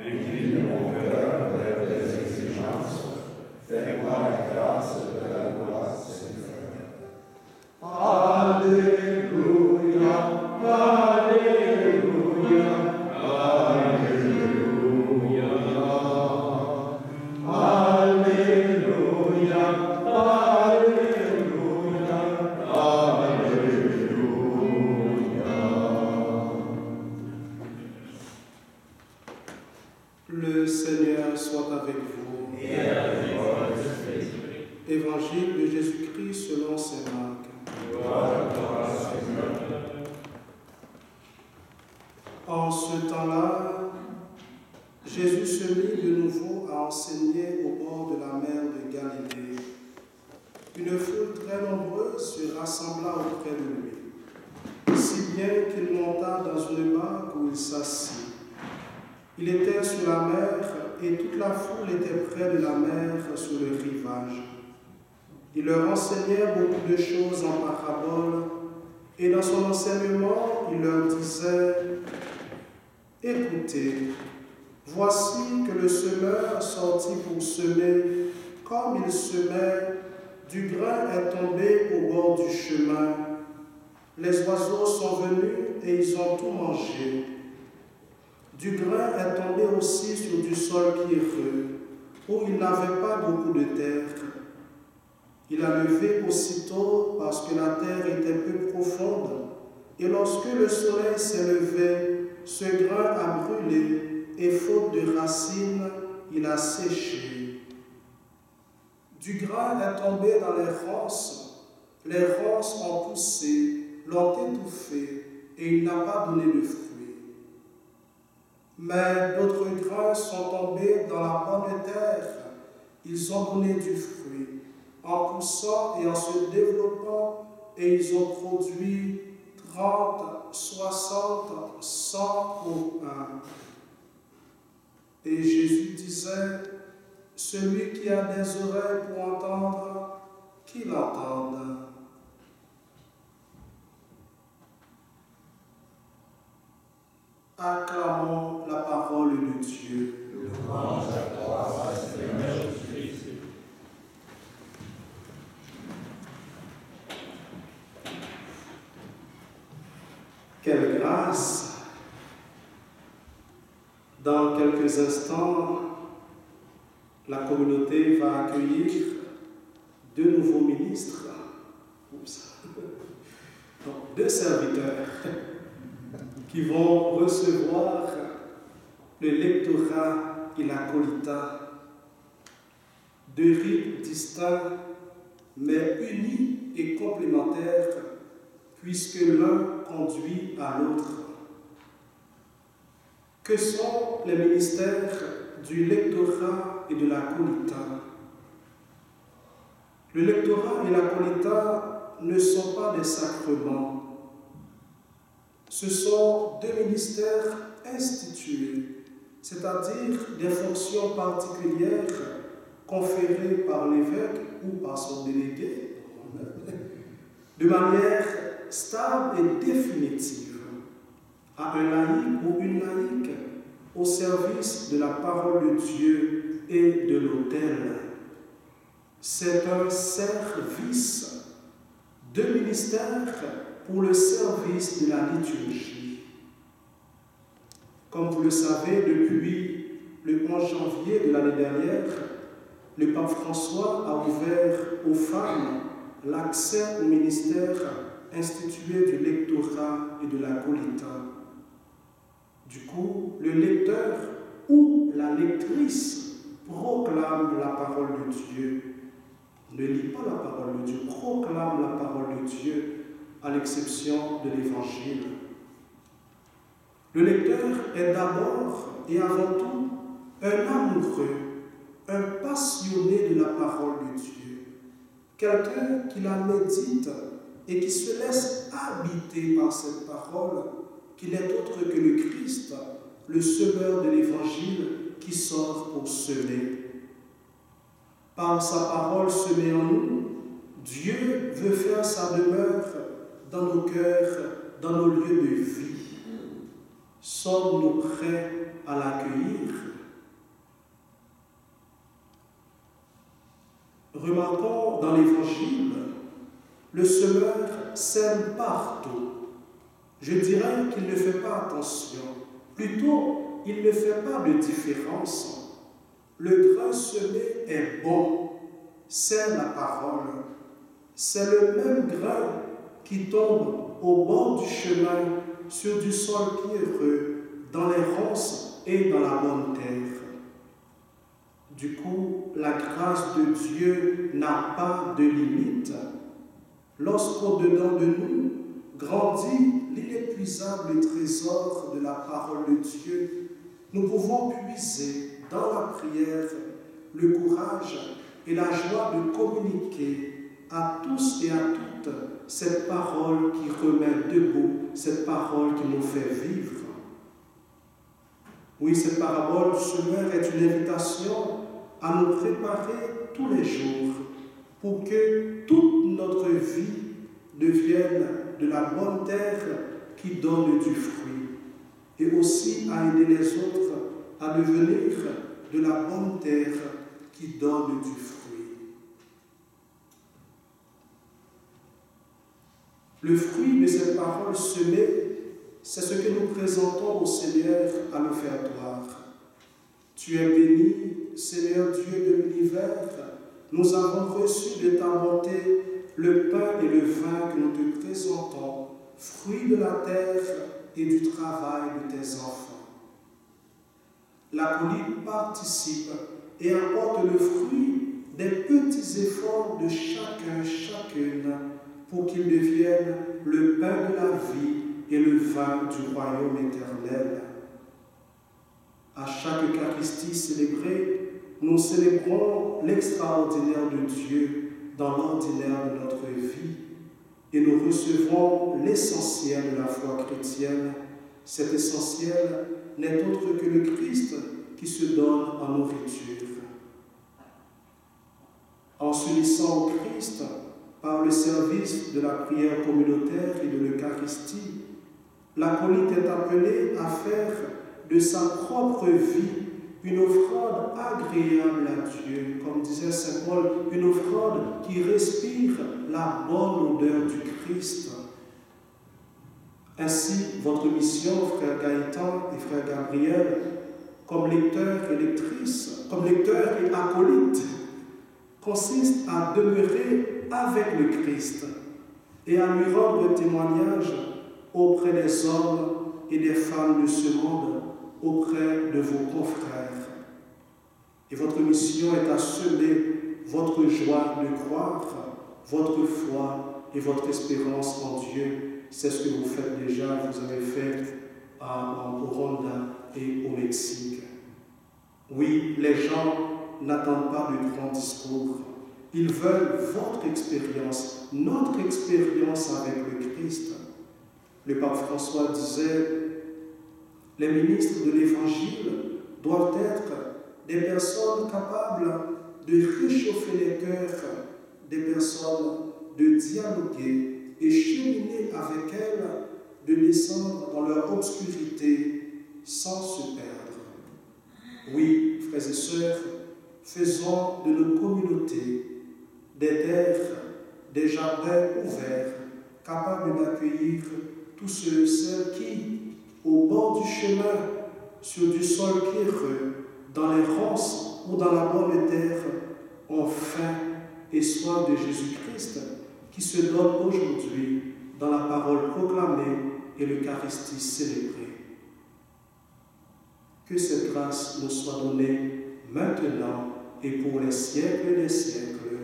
Incline mon cœur vers tes exigences. Fais-moi la grâce de la loi, Seigneur. Alléluia, Alléluia, Alléluia, Alléluia, Alléluia, Alléluia. Le Seigneur soit avec vous. Et avec votre esprit. Évangile de Jésus-Christ selon saint Marc. Gloire à toi, Seigneur. En ce temps-là, Jésus se mit de nouveau à enseigner au bord de la mer de Galilée. Une foule très nombreuse se rassembla auprès de lui, si bien qu'il monta dans une barque où il s'assit. Il était sur la mer et toute la foule était près de la mer sur le rivage. Il leur enseignait beaucoup de choses en paraboles et dans son enseignement, il leur disait « Écoutez, voici que le semeur sortit pour semer, comme il semait, du grain est tombé au bord du chemin. Les oiseaux sont venus et ils ont tout mangé. Du grain est tombé aussi sur du sol pierreux, où il n'avait pas beaucoup de terre. Il a levé aussitôt parce que la terre était peu profonde, et lorsque le soleil s'est levé, ce grain a brûlé, et faute de racines, il a séché. Du grain est tombé dans les ronces ont poussé, l'ont étouffé, et il n'a pas donné de fruits. Mais d'autres grains sont tombés dans la bonne terre, ils ont donné du fruit, en poussant et en se développant, et ils ont produit 30, 60, 100 pour un. Et Jésus disait, celui qui a des oreilles pour entendre, qu'il entende. Acclamons la parole de Dieu. Louange à toi, Seigneur Jésus-Christ. Quelle grâce! Dans quelques instants, la communauté va accueillir deux nouveaux ministres, donc, deux serviteurs qui vont recevoir le lectorat et l'acolita, deux rites distincts mais unis et complémentaires puisque l'un conduit à l'autre. Que sont les ministères du lectorat et de l'acolita? Le lectorat et l'acolita ne sont pas des sacrements. Ce sont deux ministères institués, c'est-à-dire des fonctions particulières conférées par l'évêque ou par son délégué, de manière stable et définitive, à un laïc ou une laïque au service de la parole de Dieu et de l'autel. C'est un service, deux ministères pour le service de la liturgie. Comme vous le savez, depuis le 11 janvier de l'année dernière, le pape François a ouvert aux femmes l'accès au ministère institué du lectorat et de l'acolita. Du coup, le lecteur ou la lectrice proclame la parole de Dieu. Ne lit pas la parole de Dieu, proclame la parole de Dieu, à l'exception de l'Évangile. Le lecteur est d'abord et avant tout un amoureux, un passionné de la parole de Dieu, quelqu'un qui la médite et qui se laisse habiter par cette parole, qui n'est autre que le Christ, le semeur de l'Évangile qui sort pour semer. Par sa parole semée en nous, Dieu veut faire sa demeure dans nos cœurs, dans nos lieux de vie. Sommes-nous prêts à l'accueillir? Remarquons dans l'Évangile, le semeur sème partout. Je dirais qu'il ne fait pas attention. Plutôt, il ne fait pas de différence. Le grain semé est bon, c'est la parole. C'est le même grain qui tombe au bord du chemin, sur du sol pierreux, dans les ronces et dans la bonne terre. Du coup, la grâce de Dieu n'a pas de limite. Lorsqu'au-dedans de nous grandit l'inépuisable trésor de la parole de Dieu, nous pouvons puiser dans la prière le courage et la joie de communiquer à tous et à toutes cette parole qui remet debout, cette parole qui nous fait vivre. Oui, cette parabole du semeur est une invitation à nous préparer tous les jours pour que toute notre vie devienne de la bonne terre qui donne du fruit, et aussi à aider les autres à devenir de la bonne terre qui donne du fruit. Le fruit de cette parole semée, c'est ce que nous présentons au Seigneur à l'offertoire. Tu es béni, Seigneur Dieu de l'univers, nous avons reçu de ta bonté le pain et le vin que nous te présentons, fruits de la terre et du travail de tes enfants. L'acolyte participe et apporte le fruit des petits efforts de chacun, chacune, pour qu'il devienne le pain de la vie et le vin du royaume éternel. À chaque Eucharistie célébrée, nous célébrons l'extraordinaire de Dieu dans l'ordinaire de notre vie et nous recevons l'essentiel de la foi chrétienne. Cet essentiel n'est autre que le Christ qui se donne en nourriture. En s'unissant au Christ, par le service de la prière communautaire et de l'Eucharistie, l'acolyte est appelé à faire de sa propre vie une offrande agréable à Dieu, comme disait saint Paul, une offrande qui respire la bonne odeur du Christ. Ainsi, votre mission, frère Gaëtan et frère Gabriel, comme lecteur et lectrice, comme lecteur et acolyte, consiste à demeurer avec le Christ et à lui rendre témoignage auprès des hommes et des femmes de ce monde, auprès de vos confrères. Et votre mission est à semer votre joie de croire, votre foi et votre espérance en Dieu. C'est ce que vous faites déjà, vous avez fait au Rwanda et au Mexique. Oui, les gens n'attendent pas de grands discours. Ils veulent votre expérience, notre expérience avec le Christ. Le pape François disait, les ministres de l'Évangile doivent être des personnes capables de réchauffer les cœurs, des personnes de dialoguer et cheminer avec elles, de descendre dans leur obscurité sans se perdre. Oui, frères et sœurs, faisons de nos communautés des terres, des jardins ouverts, capables d'accueillir tous ceux et celles qui, au bord du chemin, sur du sol pierreux, dans les ronces ou dans la bonne terre, ont faim et soif de Jésus-Christ, qui se donne aujourd'hui dans la parole proclamée et l'Eucharistie célébrée. Que cette grâce nous soit donnée maintenant et pour les siècles des siècles.